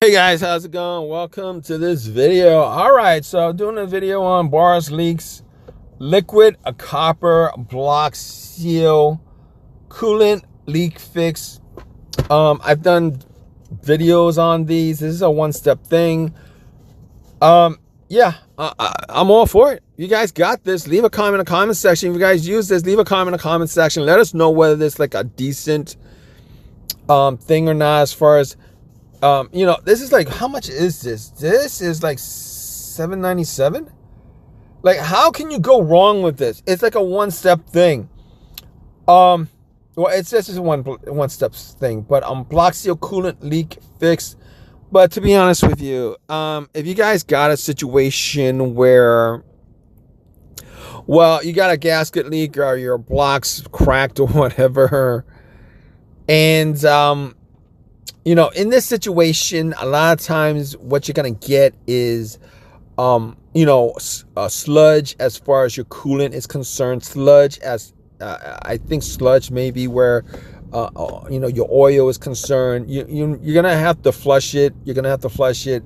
Hey guys, how's it going? Welcome to this video. All right, so I'm doing a video on bars leaks, liquid, a copper, block seal, coolant leak fix. I've done videos on these. This is a one-step thing. Yeah, I'm all for it. You guys got this. Leave a comment in the comment section. If you guys use this, leave a comment in the comment section. Let us know whether this is like a decent thing or not, as far as this is like, how much is this? This is like $7.97. Like, how can you go wrong with this? It's like a one-step thing. Well, it's just a one-step thing, but block seal coolant leak fix. But to be honest with you, if you guys got a situation where, well, you got a gasket leak or your block's cracked or whatever, and in this situation, a lot of times what you're gonna get is sludge as far as your coolant is concerned. Sludge, as I think sludge may be where your oil is concerned. You're gonna have to flush it. You're gonna have to flush it.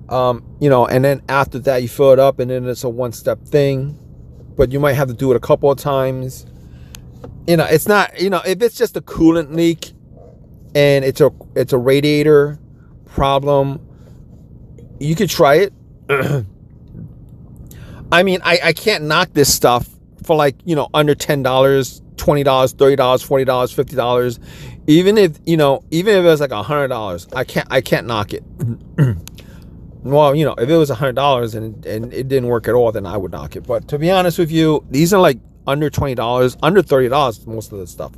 And then after that you fill it up, and then it's a one-step thing. But you might have to do it a couple of times. It's not, if it's just a coolant leak and it's a radiator problem, you could try it. I mean, I can't knock this stuff for like, under $10, $20, $30, $40, $50. Even if it was like $100, I can't knock it. Well, if it was $100 and it didn't work at all, then I would knock it. But to be honest with you, these are like under $20, under $30, most of the stuff.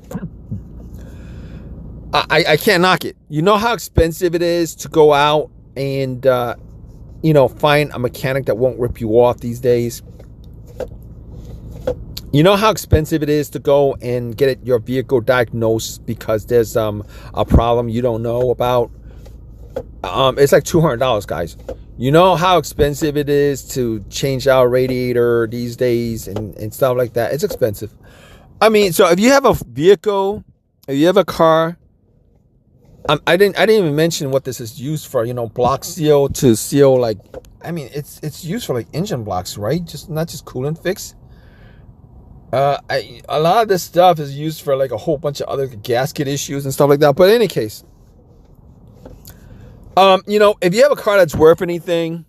I can't knock it. You know how expensive it is to go out and find a mechanic that won't rip you off these days. You know how expensive it is to go and get your vehicle diagnosed because there's a problem you don't know about. It's like $200, guys. You know how expensive it is to change out a radiator these days and stuff like that. It's expensive. I mean, so if you have a vehicle, if you have a car, I didn't even mention what this is used for. Block seal to seal, like, I mean, it's used for like engine blocks, right? Not just coolant fix. A lot of this stuff is used for like a whole bunch of other gasket issues and stuff like that. But in any case, if you have a car that's worth anything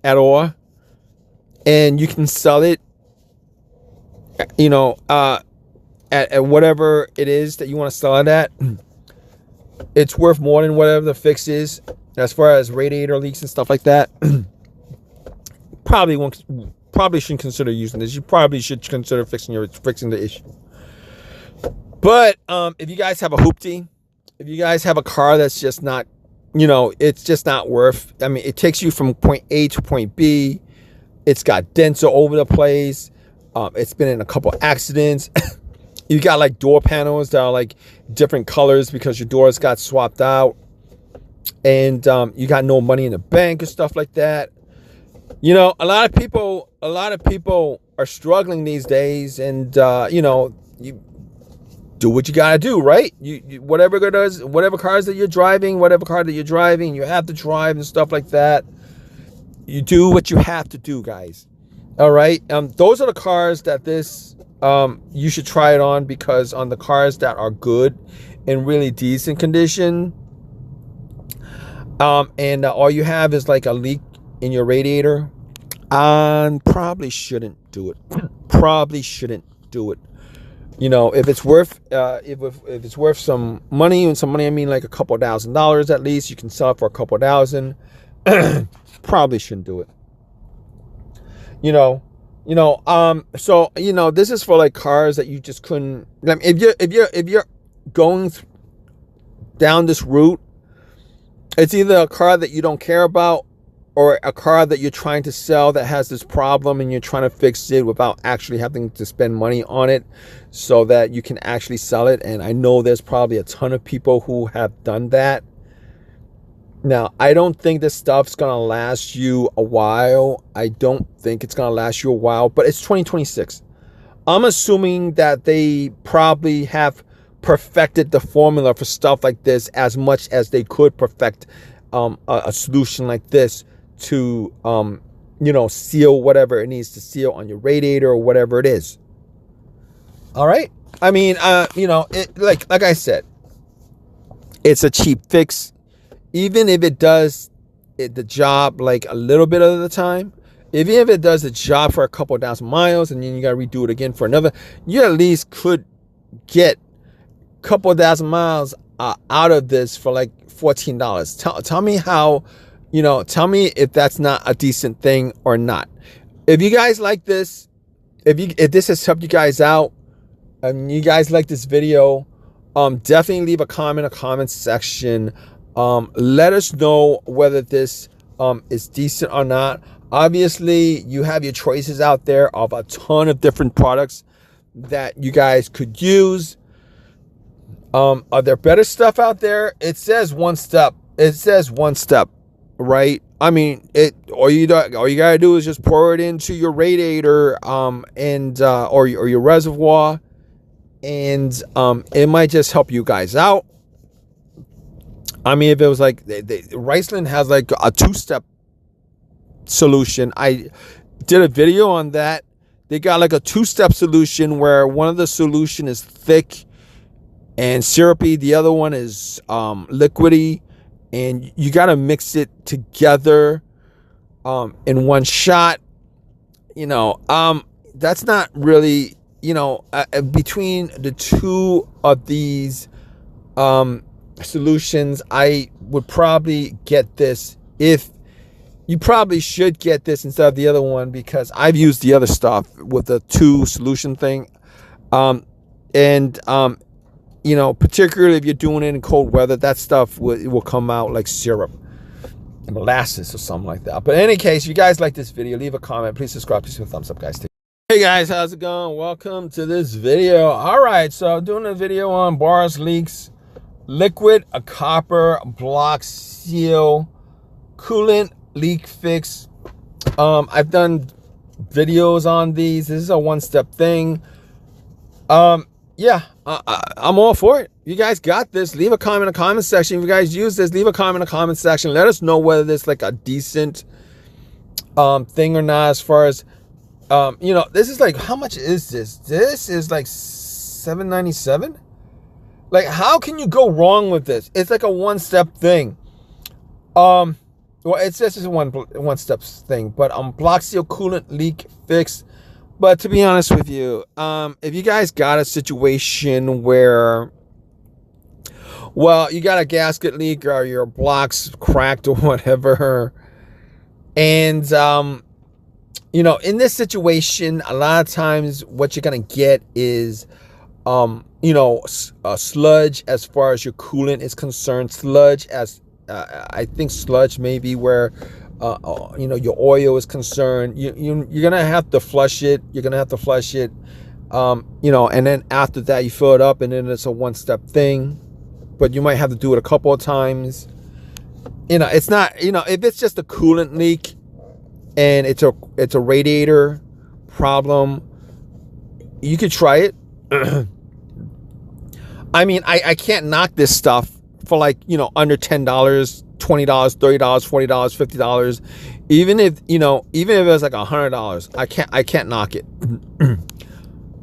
at all, and you can sell it, at whatever it is that you want to sell it at, it's worth more than whatever the fix is, as far as radiator leaks and stuff like that. Probably shouldn't consider using this. You probably should consider fixing the issue. But if you guys have a hoopty, if you guys have a car that's just not, it's just not worth. I mean, it takes you from point A to point B. It's got dents all over the place. It's been in a couple accidents. You got like door panels that are like different colors because your doors got swapped out, and you got no money in the bank and stuff like that. A lot of people are struggling these days, and you do what you gotta do, right? Whatever car that you're driving, you have to drive and stuff like that. You do what you have to do, guys. All right. Those are the cars that you should try it on, because on the cars that are good in really decent condition, and all you have is like a leak in your radiator, probably shouldn't do it. If it's worth if it's worth some money, and some money I mean like a couple $1,000 at least, you can sell it for a couple $1,000. Probably shouldn't do it. So this is for like cars that you just couldn't. I mean, if you're going down this route, it's either a car that you don't care about, or a car that you're trying to sell that has this problem, and you're trying to fix it without actually having to spend money on it, so that you can actually sell it. And I know there's probably a ton of people who have done that. Now, I don't think this stuff's going to last you a while. I don't think it's going to last you a while, but it's 2026. I'm assuming that they probably have perfected the formula for stuff like this as much as they could perfect a solution like this to you know, seal whatever it needs to seal on your radiator or whatever it is. All right. I mean, you know, like I said, it's a cheap fix. Even if it does the job like a little bit of the time, even if it does the job for a couple of thousand miles and then you got to redo it again for another, you at least could get a couple of thousand miles out of this for like $14. Tell me how, you know, tell me if that's not a decent thing or not. If you guys like this, if this has helped you guys out and you guys like this video, definitely leave a comment in the comment section. Let us know whether this is decent or not. Obviously, you have your choices out there of a ton of different products that you guys could use. Are there better stuff out there? It says one step. It says one step, right? I mean, all you gotta do is just pour it into your radiator, or your reservoir, and it might just help you guys out. I mean, if it was like Riceland has like a two-step solution. I did a video on that. They got like a two-step solution where one of the solution is thick and syrupy, the other one is liquidy, and you got to mix it together in one shot. You know, that's not really, you know, between the two of these solutions, I would probably get this. If you probably should get this instead of the other one, because I've used the other stuff with the two solution thing, you know, particularly if you're doing it in cold weather, that stuff will come out like syrup, molasses or something like that. But in any case, if you guys like this video, leave a comment, please subscribe, please give a thumbs up, guys. Hey guys, how's it going? Welcome to this video. All right, so I'm doing a video on Boris Leaks liquid copper block seal coolant leak fix. I've done videos on these. This is a one-step thing. Yeah, I'm all for it. You guys got this. Leave a comment in the comment section. If you guys use this, leave a comment in the comment section. Let us know whether this is like a decent thing or not. As far as you know, this is like, how much is this? This is like $7.97. Like, how can you go wrong with this? It's like a one-step thing. Well, it's just a one-step thing, but block seal coolant leak fix. But to be honest with you, if you guys got a situation where, well, you got a gasket leak or your block's cracked or whatever, and you know, in this situation, a lot of times what you're gonna get is you know, sludge as far as your coolant is concerned. Sludge as I think sludge may be where you know, your oil is concerned. You're gonna have to flush it. You're gonna have to flush it. You know, and then after that you fill it up, and then it's a one-step thing. But you might have to do it a couple of times. You know, it's not, you know, if it's just a coolant leak and it's a radiator problem, you could try it. I mean, I can't knock this stuff for like, you know, under $10, $20, $30, $40, $50. Even if, you know, even if it was like $100, I can't knock it.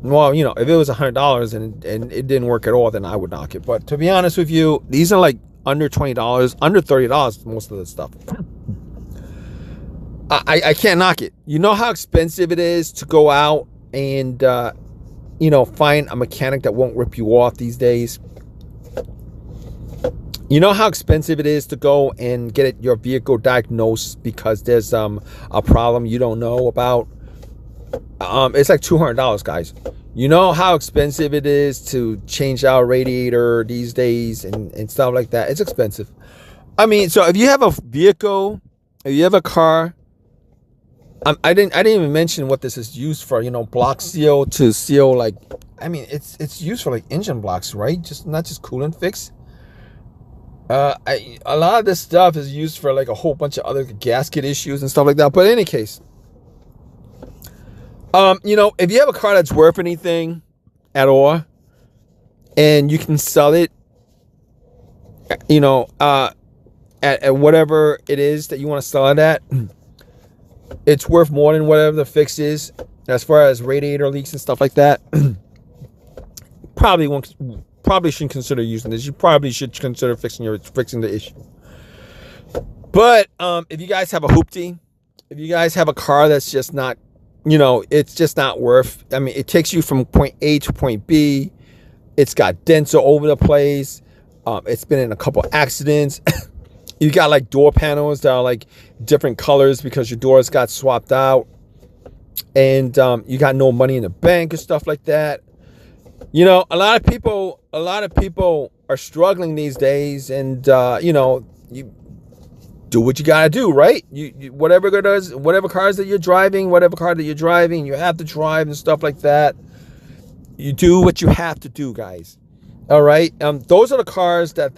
Well, you know, if it was $100 and it didn't work at all, then I would knock it. But to be honest with you, these are like under $20, under $30, most of the stuff. I can't knock it. You know how expensive it is to go out and you know, find a mechanic that won't rip you off these days. You know how expensive it is to go and get your vehicle diagnosed because there's a problem you don't know about. It's like $200, guys. You know how expensive it is to change out a radiator these days and stuff like that. It's expensive. I mean, so if you have a vehicle, if you have a car, I didn't even mention what this is used for. You know, block seal to seal, like, I mean, it's used for like engine blocks, right? Just not just coolant fix. A lot of this stuff is used for like a whole bunch of other gasket issues and stuff like that. But in any case, you know, if you have a car that's worth anything at all and you can sell it, you know, at whatever it is that you want to sell it at, it's worth more than whatever the fix is as far as radiator leaks and stuff like that. Probably shouldn't consider using this. You probably should consider fixing the issue. But if you guys have a hoopty, if you guys have a car that's just not, you know, it's just not worth, I mean, it takes you from point A to point B. It's got dents all over the place. It's been in a couple accidents. You got like door panels that are like different colors because your doors got swapped out. And you got no money in the bank and stuff like that. You know, a lot of people are struggling these days, and you know, you do what you gotta do, right? You whatever cars that you're driving, you have to drive and stuff like that. You do what you have to do, guys. All right. Those are the cars that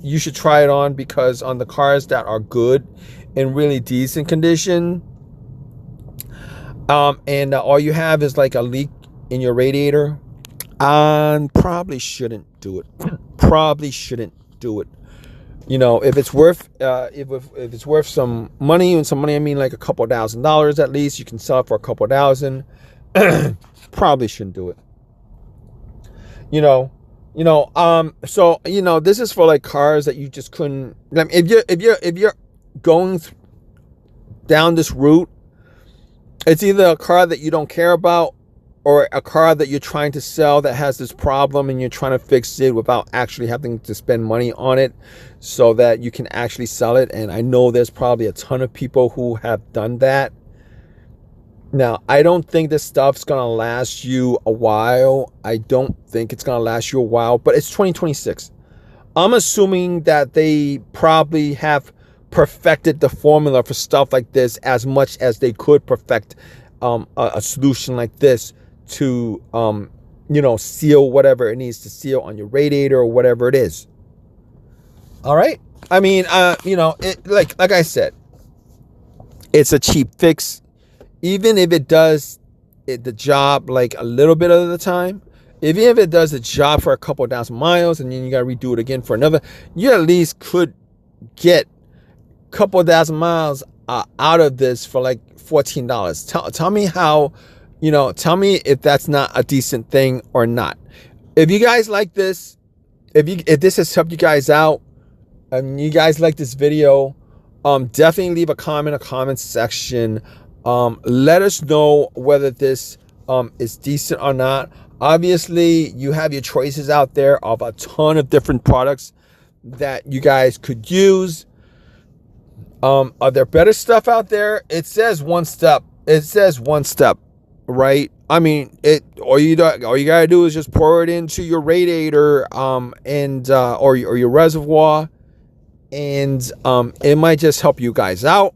you should try it on, because on the cars that are good and really decent condition, and all you have is like a leak in your radiator, probably shouldn't do it. Probably shouldn't do it. You know, if it's worth if it's worth some money, and some money I mean like a couple $1,000 at least, you can sell it for a couple $1,000. Probably shouldn't do it. So you know, this is for like cars that you just couldn't. I mean, if you're going down this route, it's either a car that you don't care about, or a car that you're trying to sell that has this problem and you're trying to fix it without actually having to spend money on it so that you can actually sell it. And I know there's probably a ton of people who have done that. Now, I don't think this stuff's going to last you a while. I don't think it's going to last you a while, but it's 2026. I'm assuming that they probably have perfected the formula for stuff like this as much as they could perfect a solution like this to, you know, seal whatever it needs to seal on your radiator or whatever it is. All right. I mean, you know, like I said, it's a cheap fix. Even if it does the job like a little bit of the time, even if it does the job for a couple thousand miles and then you got to redo it again for another, you at least could get a couple thousand miles out of this for like $14. Tell me how, you know, tell me if that's not a decent thing or not. If you guys like this, if this has helped you guys out, and you guys like this video, definitely leave a comment in the comment section. Let us know whether this is decent or not. Obviously, you have your choices out there of a ton of different products that you guys could use. Are there better stuff out there? It says one step. It says one step, right? I mean, all you gotta do is just pour it into your radiator, or your reservoir, and it might just help you guys out.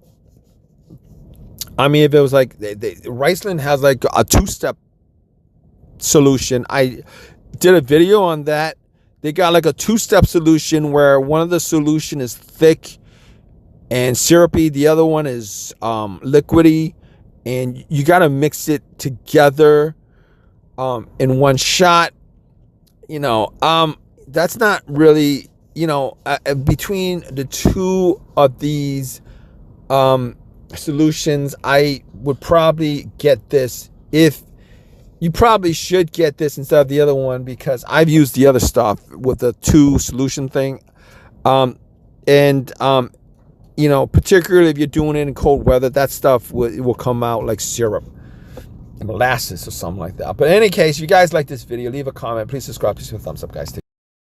I mean, if it was like Riceland has like a two-step solution. I did a video on that. They got like a two-step solution where one of the solution is thick and syrupy, the other one is liquidy, and you got to mix it together in one shot. You know, that's not really, you know, between the two of these solutions, I would probably get this. If you probably should get this instead of the other one, because I've used the other stuff with the two solution thing, you know, particularly if you're doing it in cold weather, that stuff will come out like syrup, molasses or something like that. But in any case, if you guys like this video, leave a comment, please subscribe, please give a thumbs up, guys.